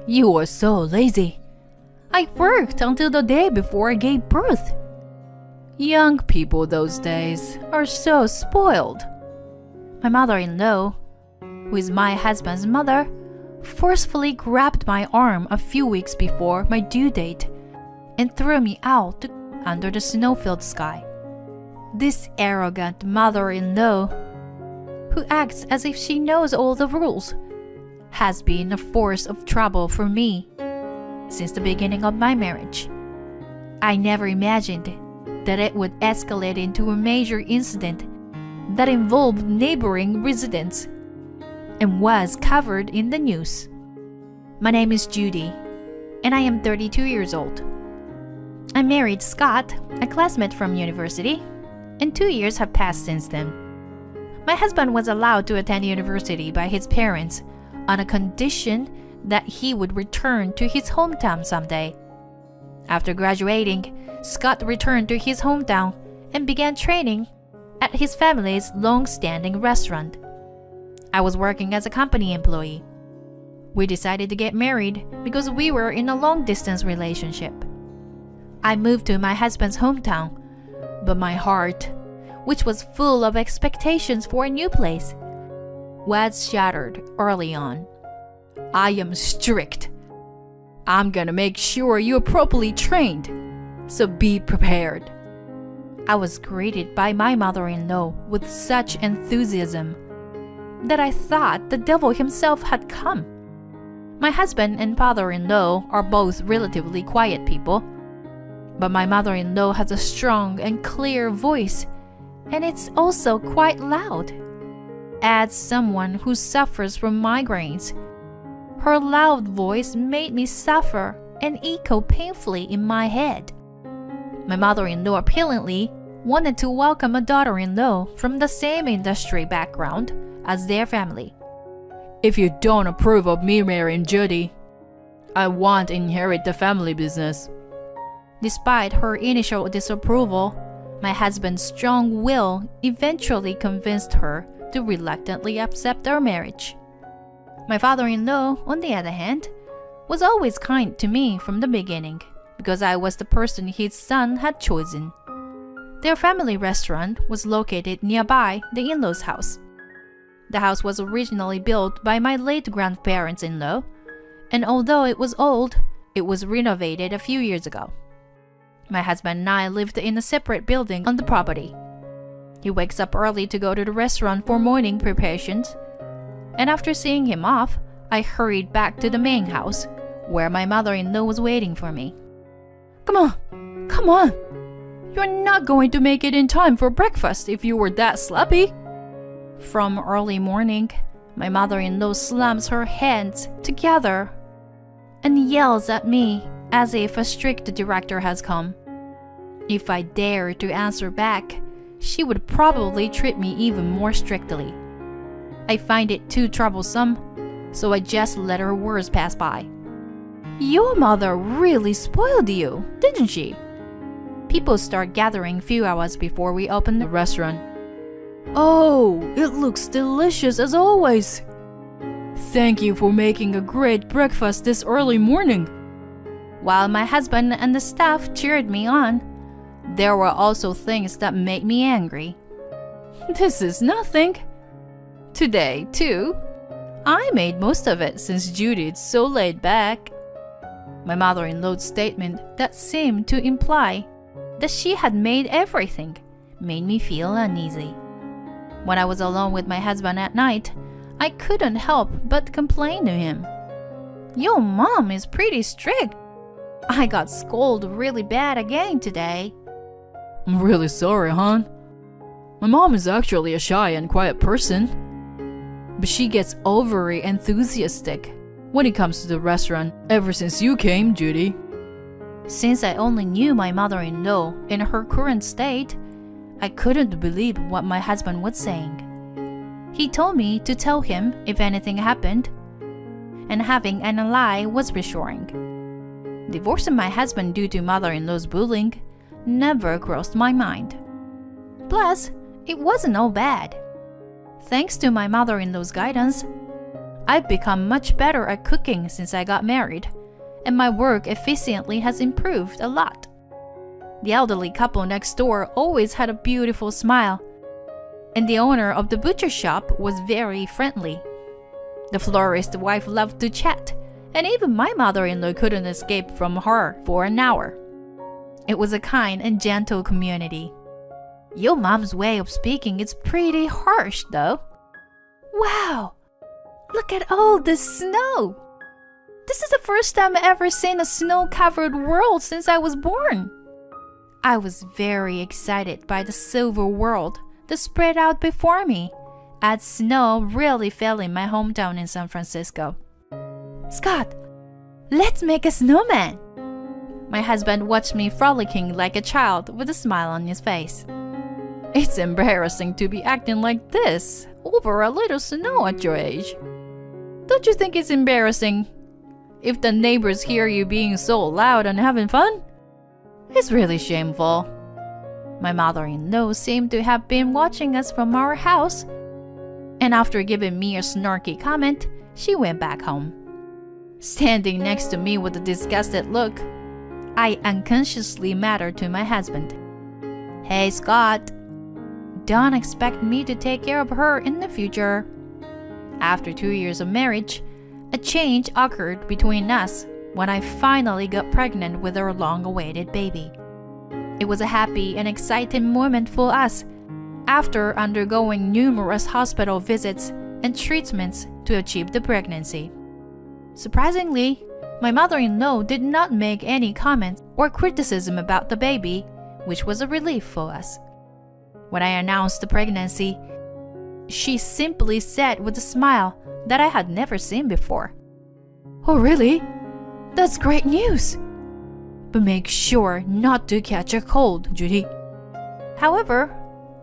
You are so lazy. I worked until the day before I gave birth. Young people those days are so spoiled. My mother-in-law, who is my husband's mother, forcefully grabbed my arm a few weeks before my due date and threw me out under the snow-filled sky. This arrogant mother-in-law, who acts as if she knows all the rules, has been a force of trouble for me since the beginning of my marriage. I never imagined that it would escalate into a major incident that involved neighboring residents and was covered in the news. My name is Judy, and I am 32 years old. I married Scott, a classmate from university, and 2 years have passed since then. My husband was allowed to attend university by his parents on a condition that he would return to his hometown someday. After graduating, Scott returned to his hometown and began training at his family's long-standing restaurant. I was working as a company employee. We decided to get married because we were in a long-distance relationship. I moved to my husband's hometown, but my heart, which was full of expectations for a new place, was shattered early on. I am strict. I'm gonna make sure you're properly trained, so be prepared. I was greeted by my mother-in-law with such enthusiasm that I thought the devil himself had come. My husband and father-in-law are both relatively quiet people, but my mother-in-law has a strong and clear voice, and it's also quite loud. As someone who suffers from migraines, her loud voice made me suffer and echo painfully in my head. My mother-in-law apparently wanted to welcome a daughter-in-law from the same industry background as their family. If you don't approve of me marrying Judy, I won't inherit the family business. Despite her initial disapproval, my husband's strong will eventually convinced her to reluctantly accept our marriage. My father-in-law, on the other hand, was always kind to me from the beginning because I was the person his son had chosen. Their family restaurant was located nearby the in-laws' house. The house was originally built by my late grandparents-in-law, and although it was old, it was renovated a few years ago. My husband and I lived in a separate building on the property. He wakes up early to go to the restaurant for morning preparations, and after seeing him off, I hurried back to the main house, where my mother-in-law was waiting for me. Come on! You're not going to make it in time for breakfast if you were that sloppy. From early morning, my mother-in-law slams her hands together and yells at me as if a strict director has come. If I dare to answer back, she would probably treat me even more strictly. I find it too troublesome, so I just let her words pass by. Your mother really spoiled you, didn't she? People start gathering a few hours before we open the restaurant. Oh, it looks delicious as always. Thank you for making a great breakfast this early morning. While my husband and the staff cheered me on, there were also things that made me angry. This is nothing. Today, too, I made most of it since Judy's so laid back. My mother-in-law's statement that seemed to imply that she had made everything made me feel uneasy. When I was alone with my husband at night, I couldn't help but complain to him. Your mom is pretty strict. I got scolded really bad again today. I'm really sorry, hon. My mom is actually a shy and quiet person, but she gets overly enthusiastic when it comes to the restaurant ever since you came, Judy. Since I only knew my mother-in-law in her current state, I couldn't believe what my husband was saying. He told me to tell him if anything happened, and having an ally was reassuring. Divorcing my husband due to mother-in-law's bullying never crossed my mind. Plus, it wasn't all bad. Thanks to my mother-in-law's guidance, I've become much better at cooking since I got married, and my work efficiency has improved a lot. The elderly couple next door always had a beautiful smile, and the owner of the butcher shop was very friendly. The florist's wife loved to chat, and even my mother-in-law couldn't escape from her for an hour. It was a kind and gentle community. Your mom's way of speaking is pretty harsh, though. Wow! Look at all this snow! This is the first time I've ever seen a snow-covered world since I was born. I was very excited by the silver world that spread out before me, as snow really fell in my hometown in San Francisco. Scott, let's make a snowman! My husband watched me frolicking like a child with a smile on his face. It's embarrassing to be acting like this over a little snow at your age. Don't you think it's embarrassing if the neighbors hear you being so loud and having fun? It's really shameful. My mother-in-law seemed to have been watching us from our house, and after giving me a snarky comment, she went back home. Standing next to me with a disgusted look, I unconsciously muttered to my husband, "Hey, Scott, don't expect me to take care of her in the future." After 2 years of marriage, a change occurred between us when I finally got pregnant with our long-awaited baby. It was a happy and exciting moment for us after undergoing numerous hospital visits and treatments to achieve the pregnancy. Surprisingly, my mother-in-law did not make any comments or criticism about the baby, which was a relief for us. When I announced the pregnancy, she simply said with a smile that I had never seen before, "Oh, really? That's great news. But make sure not to catch a cold, Judy." However,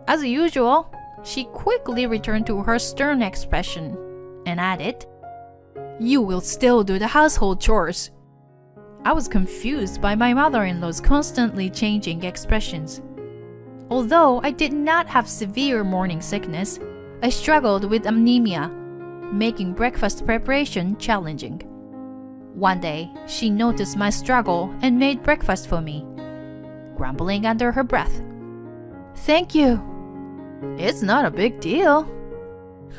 as usual, she quickly returned to her stern expression and added, "You will still do the household chores." I was confused by my mother-in-law's constantly changing expressions. Although I did not have severe morning sickness, I struggled with anemia, making breakfast preparation challenging. One day, she noticed my struggle and made breakfast for me, grumbling under her breath, "Thank you. It's not a big deal.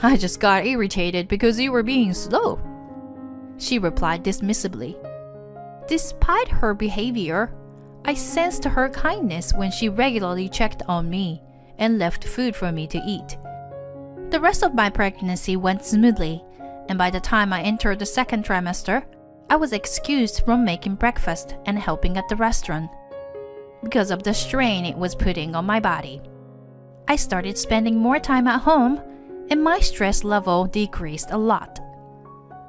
I just got irritated because you were being slow," she replied dismissively. Despite her behavior, I sensed her kindness when she regularly checked on me and left food for me to eat. The rest of my pregnancy went smoothly, and by the time I entered the second trimester, I was excused from making breakfast and helping at the restaurant because of the strain it was putting on my body. I started spending more time at home, and my stress level decreased a lot.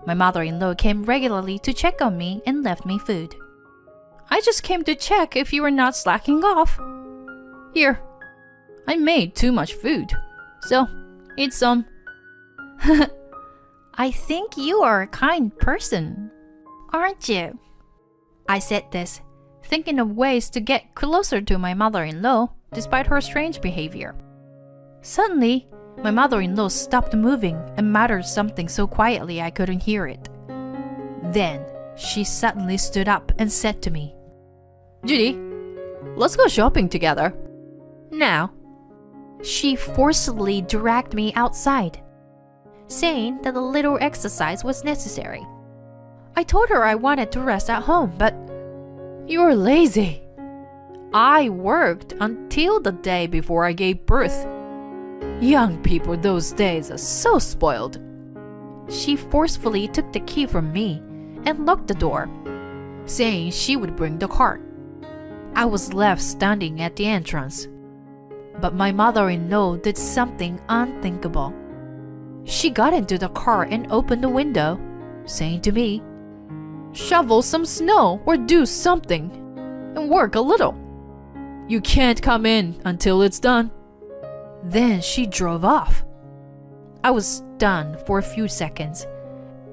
My mother-in-law came regularly to check on me and left me food. "I just came to check if you were not slacking off. Here, I made too much food, so eat some." "I think you are a kind person, aren't you?" I said this, thinking of ways to get closer to my mother-in-law despite her strange behavior. Suddenly, my mother-in-law stopped moving and muttered something so quietly I couldn't hear it. Then, she suddenly stood up and said to me, "Judy, let's go shopping together. Now." She forcibly dragged me outside, saying that a little exercise was necessary. I told her I wanted to rest at home, but "You're lazy. I worked until the day before I gave birth. Young people those days are so spoiled." She forcefully took the key from me and locked the door, saying she would bring the cart. I was left standing at the entrance. But my mother-in-law did something unthinkable. She got into the car and opened the window, saying to me, "Shovel some snow or do something, and work a little. You can't come in until it's done." Then she drove off. I was stunned for a few seconds,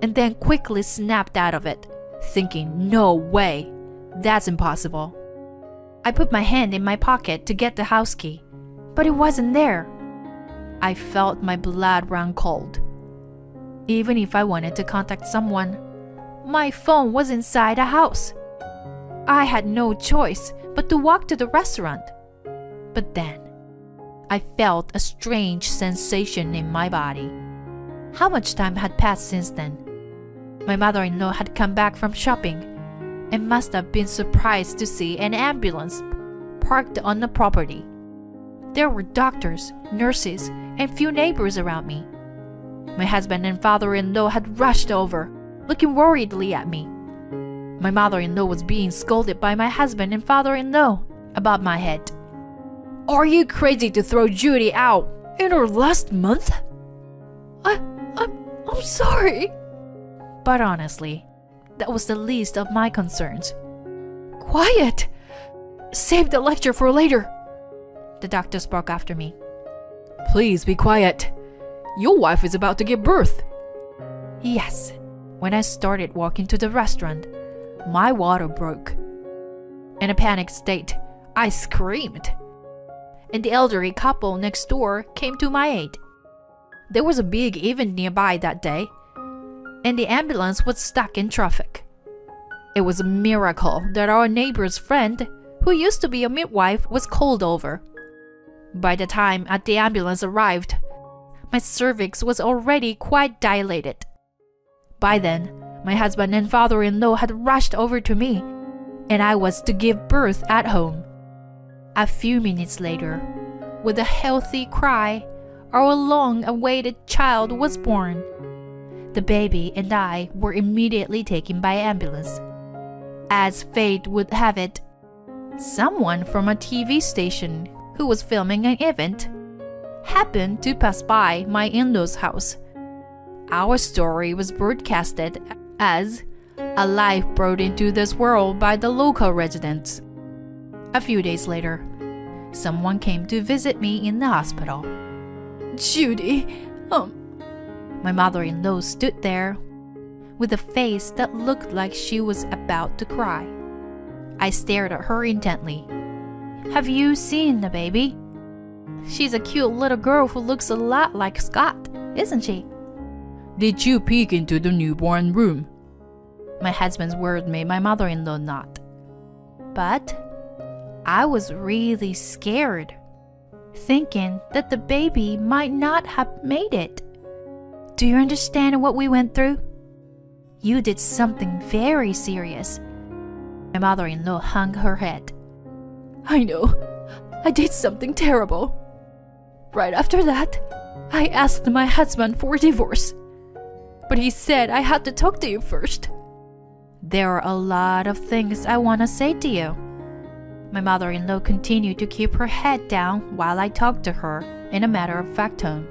and then quickly snapped out of it, thinking, "No way, that's impossible." I put my hand in my pocket to get the house key, but it wasn't there. I felt my blood run cold. Even if I wanted to contact someone, my phone was inside the house. I had no choice but to walk to the restaurant. But then, I felt a strange sensation in my body. How much time had passed since then? My mother-in-law had come back from shopping and must have been surprised to see an ambulance parked on the property. There were doctors, nurses, and few neighbors around me. My husband and father-in-law had rushed over, looking worriedly at me. My mother-in-law was being scolded by my husband and father-in-law about my head. "Are you crazy to throw Judy out in her last month?" I'm sorry. But honestly, that was the least of my concerns. "Quiet! Save the lecture for later," the doctor spoke after me. "Please be quiet. Your wife is about to give birth." Yes, when I started walking to the restaurant, my water broke. In a panicked state, I screamed. And the elderly couple next door came to my aid. There was a big event nearby that day, and the ambulance was stuck in traffic. It was a miracle that our neighbor's friend, who used to be a midwife, was called over. By the time the ambulance arrived, my cervix was already quite dilated. By then, my husband and father-in-law had rushed over to me, and I was to give birth at home. A few minutes later, with a healthy cry, our long-awaited child was born. The baby and I were immediately taken by ambulance. As fate would have it, someone from a TV station who was filming an event happened to pass by my in-laws' house. Our story was broadcasted as a life brought into this world by the local residents. A few days later, someone came to visit me in the hospital. "Judy, My mother-in-law stood there with a face that looked like she was about to cry. I stared at her intently. "Have you seen the baby? She's a cute little girl who looks a lot like Scott, isn't she?" "Did you peek into the newborn room?" My husband's word made my mother-in-law nod. But I was really scared, thinking that the baby might not have made it. Do you understand what we went through? You did something very serious. My mother-in-law hung her head. "I know. I did something terrible. Right after that, I asked my husband for a divorce. But he said I had to talk to you first." "There are a lot of things I want to say to you." My mother-in-law continued to keep her head down while I talked to her in a matter-of-fact tone.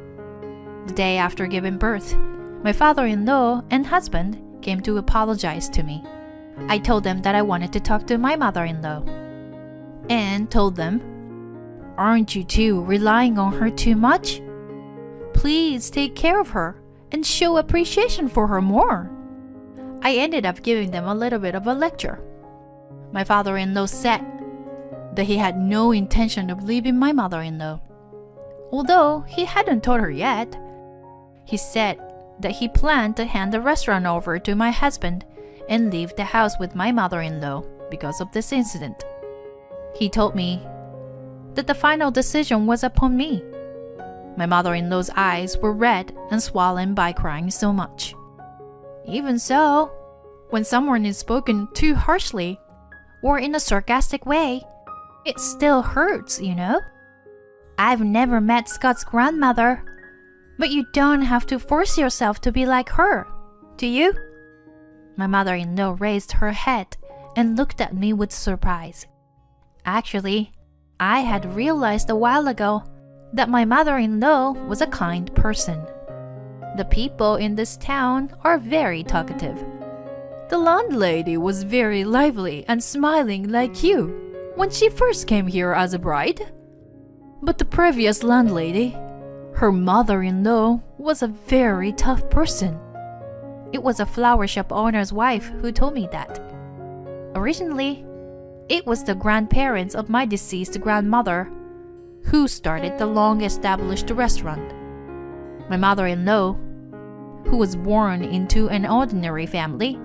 The day after giving birth, my father-in-law and husband came to apologize to me. I told them that I wanted to talk to my mother-in-law, and told them, "Aren't you two relying on her too much? Please take care of her and show appreciation for her more." I ended up giving them a little bit of a lecture. My father-in-law said that he had no intention of leaving my mother-in-law, although he hadn't told her yet. He said that he planned to hand the restaurant over to my husband and leave the house with my mother-in-law because of this incident. He told me that the final decision was upon me. My mother-in-law's eyes were red and swollen by crying so much. Even so, when someone is spoken too harshly or in a sarcastic way, it still hurts, you know? I've never met Scott's grandmother, but you don't have to force yourself to be like her, do you? My mother-in-law raised her head and looked at me with surprise. Actually, I had realized a while ago that my mother-in-law was a kind person. The people in this town are very talkative. The landlady was very lively and smiling like you when she first came here as a bride. But the previous landlady, her mother-in-law, was a very tough person. It was a flower shop owner's wife who told me that. Originally, it was the grandparents of my deceased grandmother who started the long-established restaurant. My mother-in-law, who was born into an ordinary family,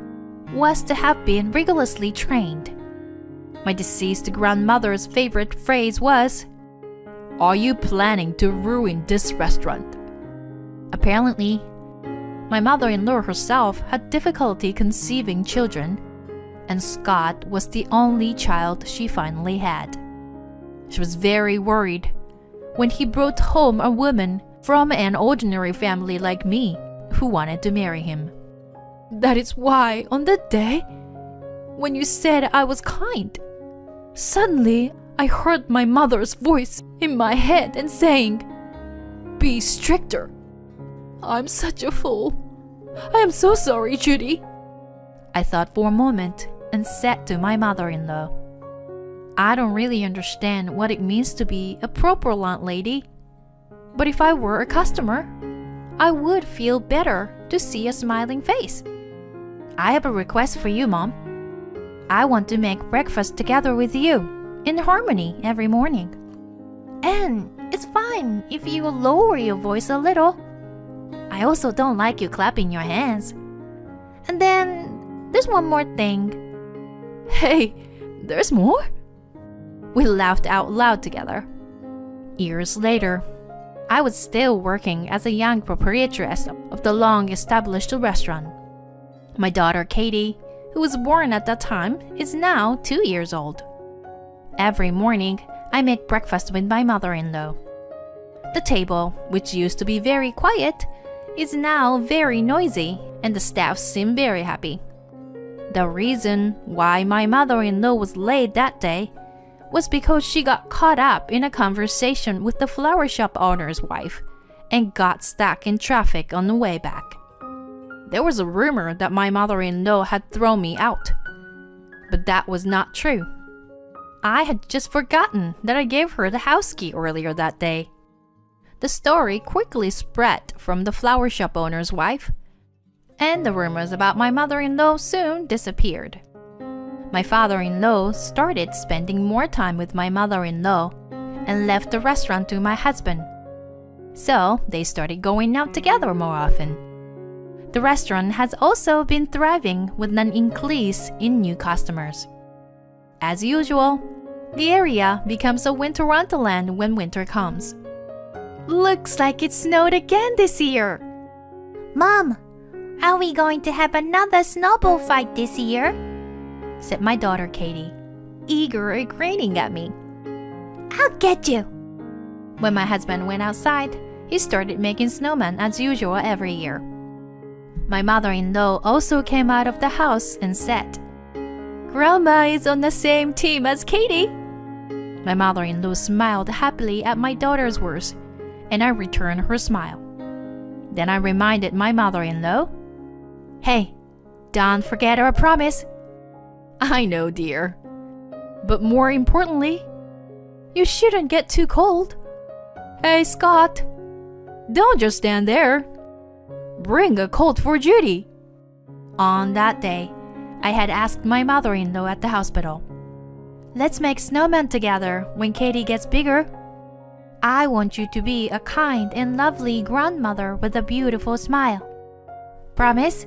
was to have been rigorously trained. My deceased grandmother's favorite phrase was, "Are you planning to ruin this restaurant?" Apparently, my mother-in-law herself had difficulty conceiving children, and Scott was the only child she finally had. She was very worried when he brought home a woman from an ordinary family like me who wanted to marry him. That is why on that day, when you said I was kind, suddenly I heard my mother's voice in my head and saying, "Be stricter." I'm such a fool. I am so sorry, Judy. I thought for a moment and said to my mother-in-law, "I don't really understand what it means to be a proper landlady, but if I were a customer, I would feel better to see a smiling face. I have a request for you, Mom. I want to make breakfast together with you, in harmony every morning. And it's fine if you lower your voice a little. I also don't like you clapping your hands. And then there's one more thing." Hey, there's more? We laughed out loud together. Years later, I was still working as a young proprietress of the long-established restaurant. My daughter Katie, who was born at that time, is now 2 years old. Every morning, I make breakfast with my mother-in-law. The table, which used to be very quiet, is now very noisy, and the staff seem very happy. The reason why my mother-in-law was late that day was because she got caught up in a conversation with the flower shop owner's wife and got stuck in traffic on the way back. There was a rumor that my mother-in-law had thrown me out, but that was not true. I had just forgotten that I gave her the house key earlier that day. The story quickly spread from the flower shop owner's wife, and the rumors about my mother-in-law soon disappeared. My father-in-law started spending more time with my mother-in-law and left the restaurant to my husband. So they started going out together more often. The restaurant has also been thriving with an increase in new customers. As usual, the area becomes a winter wonderland when winter comes. Looks like it snowed again this year. Mom, are we going to have another snowball fight this year? Said my daughter Katie, eager and grinning at me. I'll get you. When my husband went outside, he started making snowmen as usual every year. My mother-in-law also came out of the house and said, "Grandma is on the same team as Katie." My mother-in-law smiled happily at my daughter's words, and I returned her smile. Then I reminded my mother-in-law, "Hey, don't forget our promise." "I know, dear. But more importantly, you shouldn't get too cold. Hey, Scott, don't just stand there. Bring a coat for Judy." On that day, I had asked my mother-in-law at the hospital, "Let's make snowmen together when Katie gets bigger. I want you to be a kind and lovely grandmother with a beautiful smile. Promise?"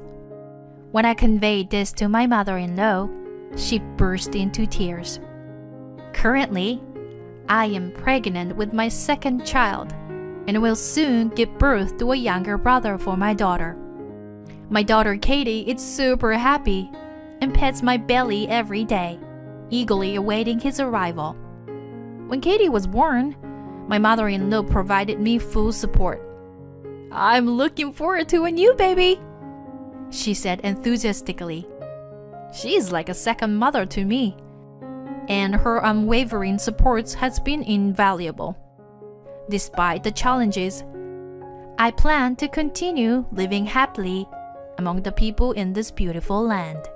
When I conveyed this to my mother-in-law, she burst into tears. Currently, I am pregnant with my second child and will soon give birth to a younger brother for my daughter. My daughter Katie is super happy and pets my belly every day, eagerly awaiting his arrival. When Katie was born, my mother-in-law provided me full support. "I'm looking forward to a new baby," she said enthusiastically. She is like a second mother to me, and her unwavering support has been invaluable. Despite the challenges, I plan to continue living happily among the people in this beautiful land.